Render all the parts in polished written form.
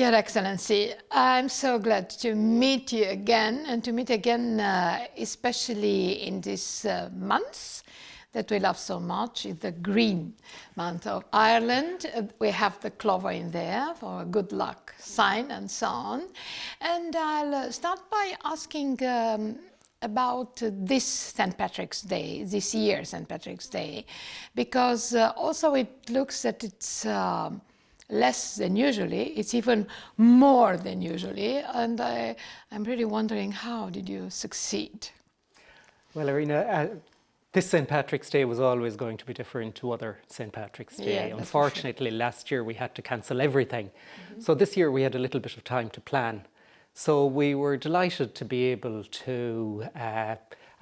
Your Excellency, I'm so glad to meet you again, and to meet again especially in this month that we love so much, is the green month of Ireland. We have the clover in there for a good luck sign and so on. And I'll start by asking about this St. Patrick's Day, this year St. Patrick's Day, because also it looks that it's less than usually, it's even more than usually, and I'm really wondering, how did you succeed? Well, Irina, this St. Patrick's Day was always going to be different to other St. Patrick's Day. Yeah, unfortunately, last year we had to cancel everything. So this year we had a little bit of time to plan. So we were delighted to be able to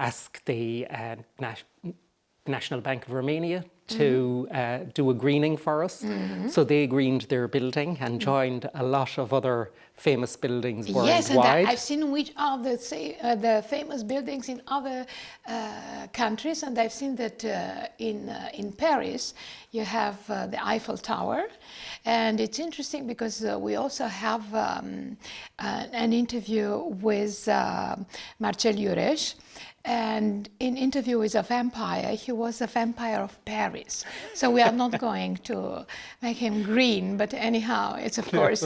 ask the National Bank of Romania to do a greening for us. So they greened their building and joined a lot of other famous buildings worldwide. Yes, and I've seen which are the famous buildings in other countries, and I've seen that in Paris you have the Eiffel Tower, and it's interesting because we also have an interview with Marcel Iureș. And in interview with a vampire, he was a vampire of Paris. So we are not going to make him green, but anyhow, it's of course,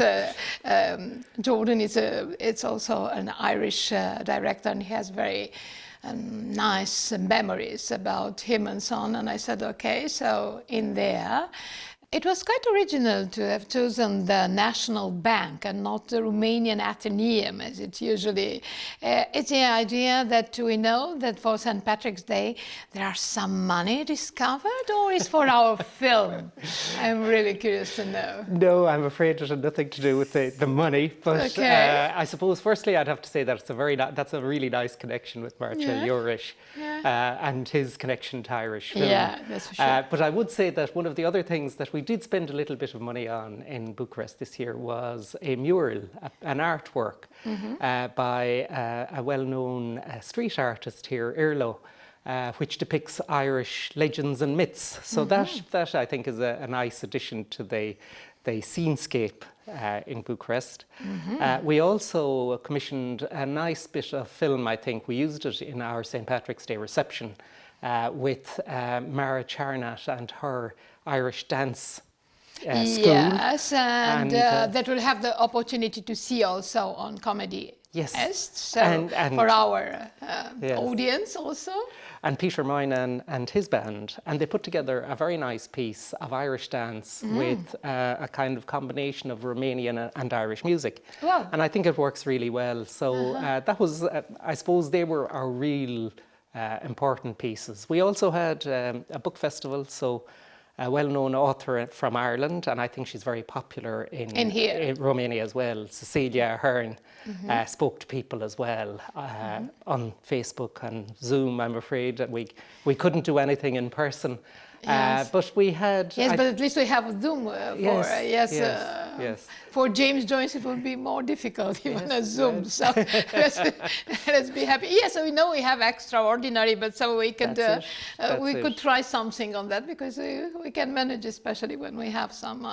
Jordan it's also an Irish director, and he has very nice memories about him and so on. And I said, okay, so in there, it was quite original to have chosen the National Bank and not the Romanian Athenaeum, as it usually. It's the idea that we know that for St. Patrick's Day there are some money discovered, or is for our film? I'm really curious to know. No, I'm afraid it had nothing to do with the money. But okay. I suppose, firstly, I'd have to say that that's a really nice connection with Marcel Iureș and his connection to Irish film. Yeah, that's for sure. But I would say that one of the other things that we did spend a little bit of money on in Bucharest this year was a mural, an artwork by a well-known street artist here, Irlo, which depicts Irish legends and myths. So that I think is a nice addition to the scenescape in Bucharest. We also commissioned a nice bit of film, I think. We used it in our St. Patrick's Day reception with Mara Cernat and her Irish dance school. Yes, and that will have the opportunity to see also on Comedy Best, so and for our audience also. And Peter Moynihan and his band, and they put together a very nice piece of Irish dance with a kind of combination of Romanian and Irish music. Wow. And I think it works really well. So that was, I suppose they were our real important pieces. We also had a book festival, so a well-known author from Ireland, and I think she's very popular in Romania as well. Cecilia Ahern spoke to people as well on Facebook and Zoom. I'm afraid that we couldn't do anything in person, but we had. Yes, but at least we have Zoom for yes. For James Joyce, it will be more difficult even a Zoom. Right. So let's be happy. Yes, so we know we have extraordinary, but so we could could try something on that, because we can manage, especially when we have some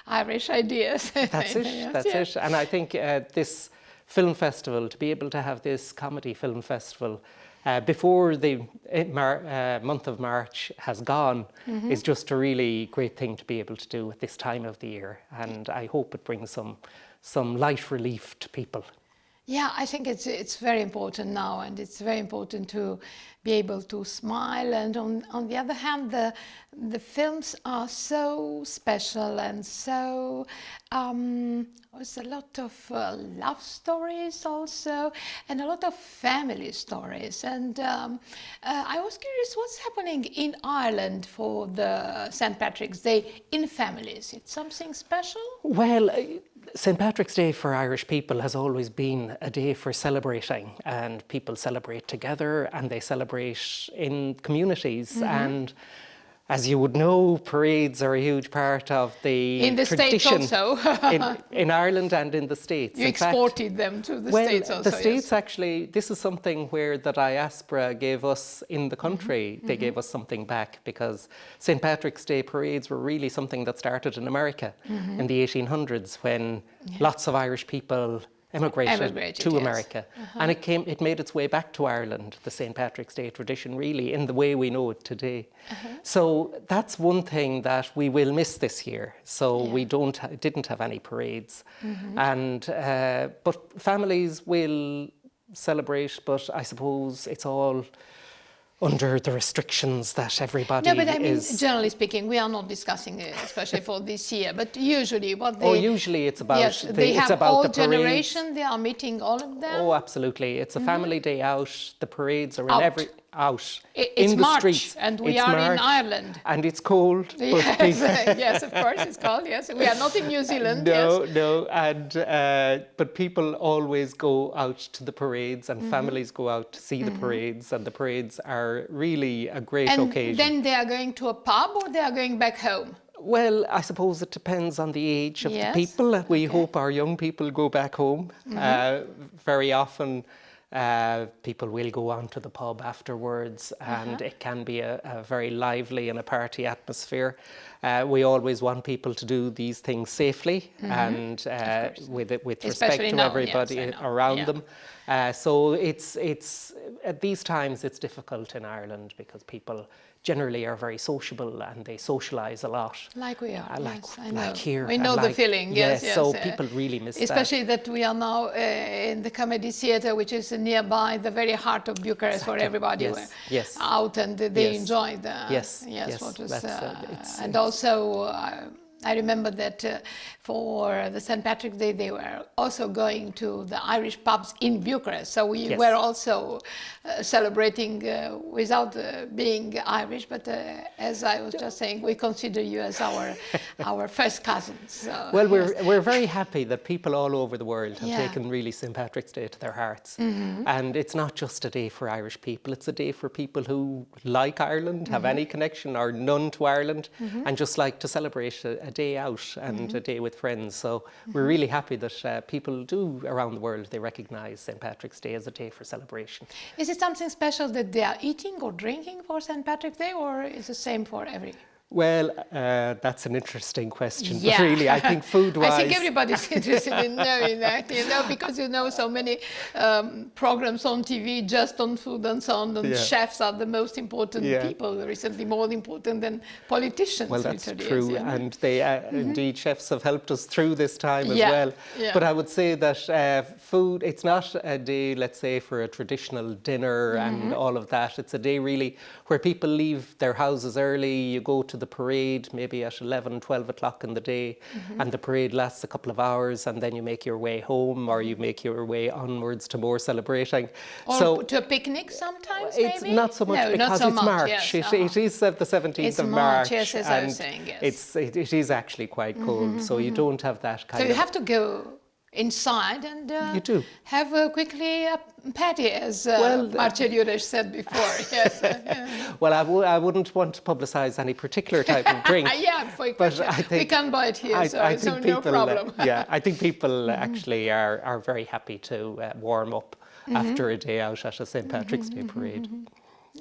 Irish ideas. That's it. That's it. And I think this film festival, to be able to have this comedy film festival before the month of March has gone is just a really great thing to be able to do at this time of the year, and I hope it brings some light relief to people. Yeah, I think it's very important now, and it's very important to be able to smile. And on the other hand, the films are so special, and so there's a lot of love stories also, and a lot of family stories. And I was curious, what's happening in Ireland for the St. Patrick's Day in families? It's something special? Well, St. Patrick's Day for Irish people has always been a day for celebrating, and people celebrate together and they celebrate in communities. And As you would know, parades are a huge part of the in the tradition. States also. in Ireland and in the States. You in exported fact, them to the well, States also. the States actually, this is something where the diaspora gave us in the country, they gave us something back, because St. Patrick's Day parades were really something that started in America in the 1800s, when lots of Irish people emigrated to America. And it made its way back to Ireland, the St. Patrick's Day tradition, really, in the way we know it today. So that's one thing that we will miss this year. So we didn't have any parades. And but families will celebrate, but I suppose it's all under the restrictions that everybody is... No, but I mean, generally speaking, we are not discussing especially for this year, but usually what they... Oh, usually it's about they have it's about all the parades. generation, they are meeting all of them. Oh, absolutely. It's a family day out. The parades are in every... Out. It's in the March, streets. and we it's are March, in Ireland. And it's cold. Yes, yes, of course it's cold, yes. We are not in New Zealand, No, and but people always go out to the parades, and families go out to see the parades, and the parades are really a great occasion. And then they are going to a pub, or they are going back home? Well, I suppose it depends on the age of the people. We hope our young people go back home. Very often people will go on to the pub afterwards, and it can be a very lively and a party atmosphere. We always want people to do these things safely and with respect to everybody around them. So it's at these times it's difficult in Ireland, because people generally are very sociable and they socialise a lot. Like we are, like here. We know the feeling, yes. So people really miss especially that we are now in the comedy theatre, which is nearby the very heart of Bucharest, where everybody were out and they enjoy the... What was, and also I remember that for the St. Patrick's Day, they were also going to the Irish pubs in Bucharest. So we were also celebrating without being Irish, but as I was just saying, we consider you as our first cousins. So, well, we're very happy that people all over the world have taken really St. Patrick's Day to their hearts. And it's not just a day for Irish people, it's a day for people who like Ireland, have any connection or none to Ireland, and just like to celebrate a day out and a day with friends. So we're really happy that people do around the world, they recognise St. Patrick's Day as a day for celebration. Is it something special that they are eating or drinking for St. Patrick's Day, or is it the same for every? Well, that's an interesting question, but really I think food-wise... I think everybody's interested in knowing that, because so many programs on TV just on food and so on, and chefs are the most important people, recently more important than politicians. Well, that's true, and they indeed, chefs have helped us through this time as well. But I would say that food, it's not a day, let's say, for a traditional dinner and all of that. It's a day really where people leave their houses early, you go to the parade maybe at 11, 12 o'clock in the day, and the parade lasts a couple of hours, and then you make your way home, or you make your way onwards to more celebrating. Or to a picnic sometimes, it's maybe? not so much, because it's March. It is the 17th of March, yes, as I was saying, it is actually quite cold, so you don't have that kind of... So you have to go inside and you do have quickly a patty, as Marcel Iureș said before. Well, I wouldn't want to publicise any particular type of drink. But I think we can buy it here, so it's no problem. I think people actually are very happy to warm up after a day out at a St. Patrick's Day parade.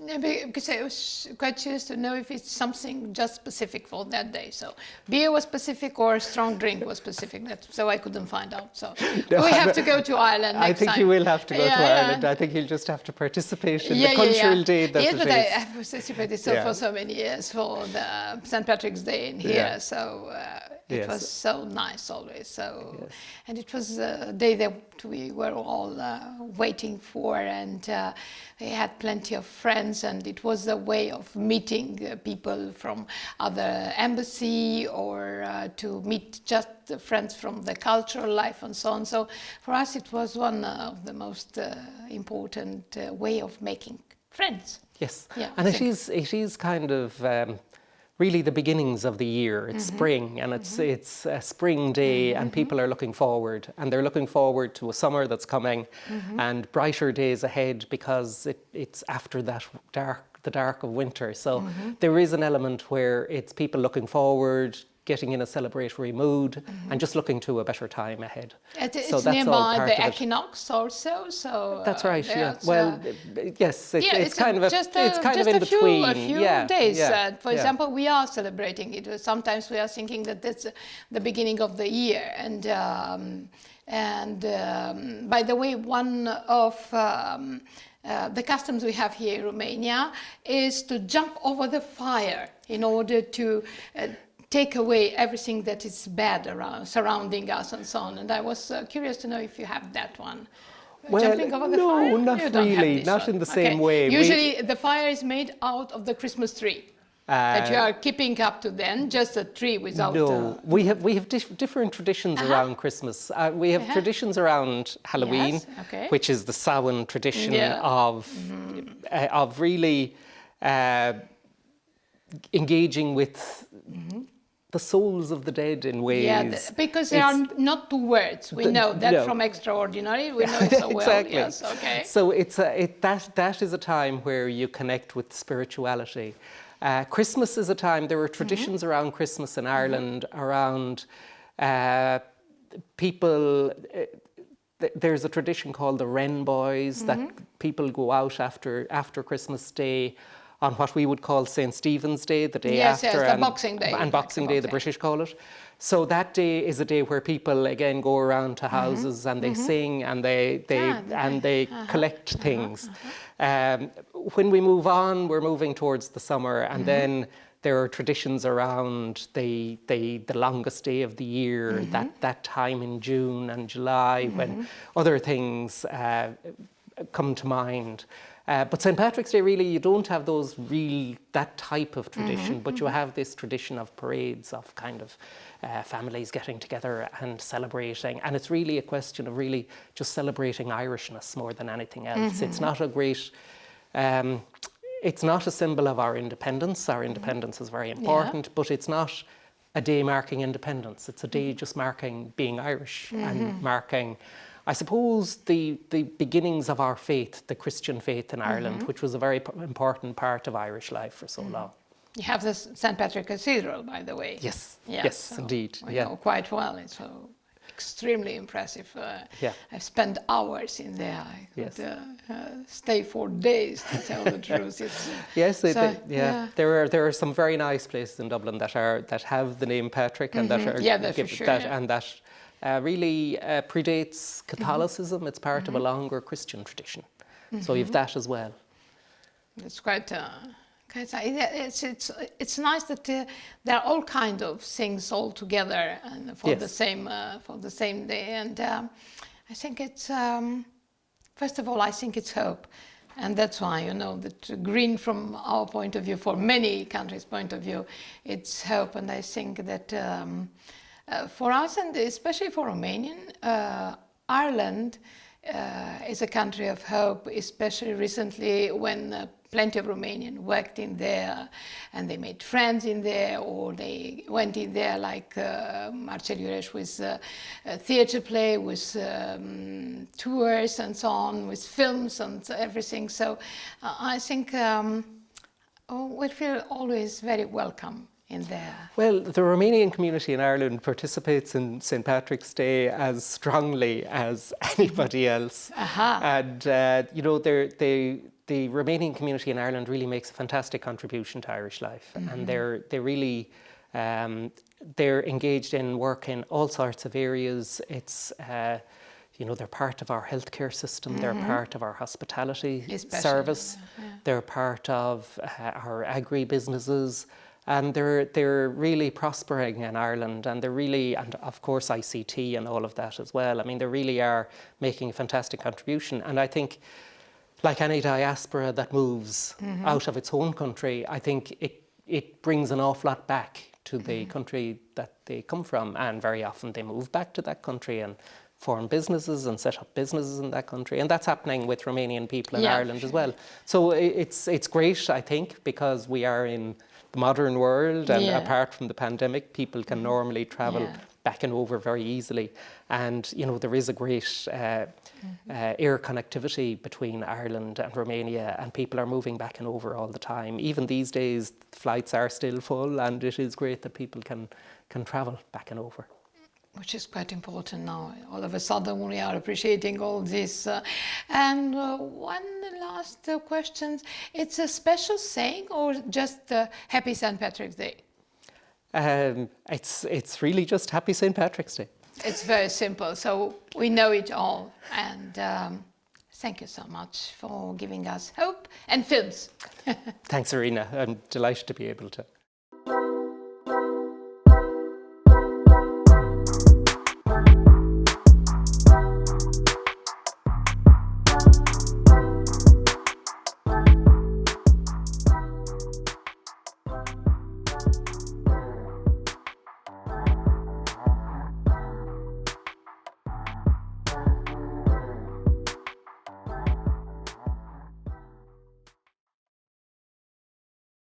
Because I was quite curious to know if it's something just specific for that day. So beer was specific or strong drink was specific, so I couldn't find out. So we have to go to Ireland next time. I think you will have to go to Ireland. I think you'll just have to participate in the cultural day that it is. I have participated for so many years for the St. Patrick's Day in here. So it was so nice always. So and it was a day that we were all waiting for, and we had plenty of friends, and it was a way of meeting people from other embassy, or to meet just friends from the cultural life and so on. So for us it was one of the most important way of making friends. Yes, and it is kind of really the beginnings of the year. It's spring, and it's a spring day, and people are looking forward, and they're looking forward to a summer that's coming and brighter days ahead, because it's after that dark the dark of winter. So there is an element where it's people looking forward, getting in a celebratory mood, and just looking to a better time ahead. It's so that's nearby all the equinox also. So that's right. Yeah. Well, yes, it's kind of in between. A few days. For example, we are celebrating it. Sometimes we are thinking that that's the beginning of the year. And by the way, one of the customs we have here in Romania is to jump over the fire in order to take away everything that is bad around, surrounding us and so on. And I was curious to know if you have that one. Well, Jumping over the no, fire? not really, not in the same way. Usually the fire is made out of the Christmas tree. That you are keeping up to then, just a tree without... No, we have different traditions around Christmas. We have traditions around Halloween, which is the Samhain tradition of really engaging with the souls of the dead in ways. Yeah, because there are not two words. We know that from Extraordinary. We know it so well. Exactly. Yes, okay. So that is a time where you connect with spirituality. Christmas is a time, there are traditions around Christmas in Ireland, around people, there's a tradition called the Wren Boys, that people go out after Christmas Day on what we would call St. Stephen's Day, the day after. Yes, the Boxing Day. And Boxing Day, the British call it. So that day is a day where people again go around to houses and they sing and they collect things. When we move on, we're moving towards the summer, and then there are traditions around the longest day of the year, that time in June and July when other things come to mind. But St. Patrick's Day, really, you don't have that type of tradition, but you have this tradition of parades, of kind of families getting together and celebrating. And it's really a question of really just celebrating Irishness more than anything else. It's not a great... it's not a symbol of our independence. Our independence is very important, but it's not a day marking independence. It's a day just marking being Irish and marking... I suppose the beginnings of our faith, the Christian faith in Ireland, which was a very important part of Irish life for so long. You have the St. Patrick Cathedral, by the way. Yes, Yeah, yes, so indeed. I know quite well. It's so extremely impressive. I've spent hours in there. I could stay for days, to tell the truth. It's, there are some very nice places in Dublin that have the name Patrick and that are really predates Catholicism. It's part of a longer Christian tradition. So you've that as well. It's quite it's nice that there are all kind of things all together and for the same day. And I think it's first of all, I think it's hope, and that's why that green from our point of view, for many countries' point of view, it's hope. And I think that. For us, and especially for Romanian, Ireland is a country of hope, especially recently when plenty of Romanians worked in there and they made friends in there, or they went in there like Marcel Iureș with a theatre play, with tours and so on, with films and everything. So I think we feel always very welcome in there. Well, the Romanian community in Ireland participates in St. Patrick's Day as strongly as anybody else. And, the Romanian community in Ireland really makes a fantastic contribution to Irish life. And they're engaged in work in all sorts of areas. It's, they're part of our healthcare system, they're part of our hospitality service, they're part of our agri-businesses. And they're really prospering in Ireland, and and of course ICT and all of that as well. I mean, they really are making a fantastic contribution. And I think, like any diaspora that moves out of its home country, I think it brings an awful lot back to the country that they come from. And very often they move back to that country and form businesses and set up businesses in that country. And that's happening with Romanian people in Ireland as well. So it's great, I think, because we are in the modern world, and apart from the pandemic, people can normally travel back and over very easily. And, you know, there is a great air connectivity between Ireland and Romania, and people are moving back and over all the time. Even these days, flights are still full, and it is great that people can travel back and over. Which is quite important now. All of a sudden we are appreciating all this. And one last question. It's a special saying or just Happy St. Patrick's Day? It's really just Happy St. Patrick's Day. It's very simple, so we know it all. And thank you so much for giving us hope and films. Thanks, Irina. I'm delighted to be able to.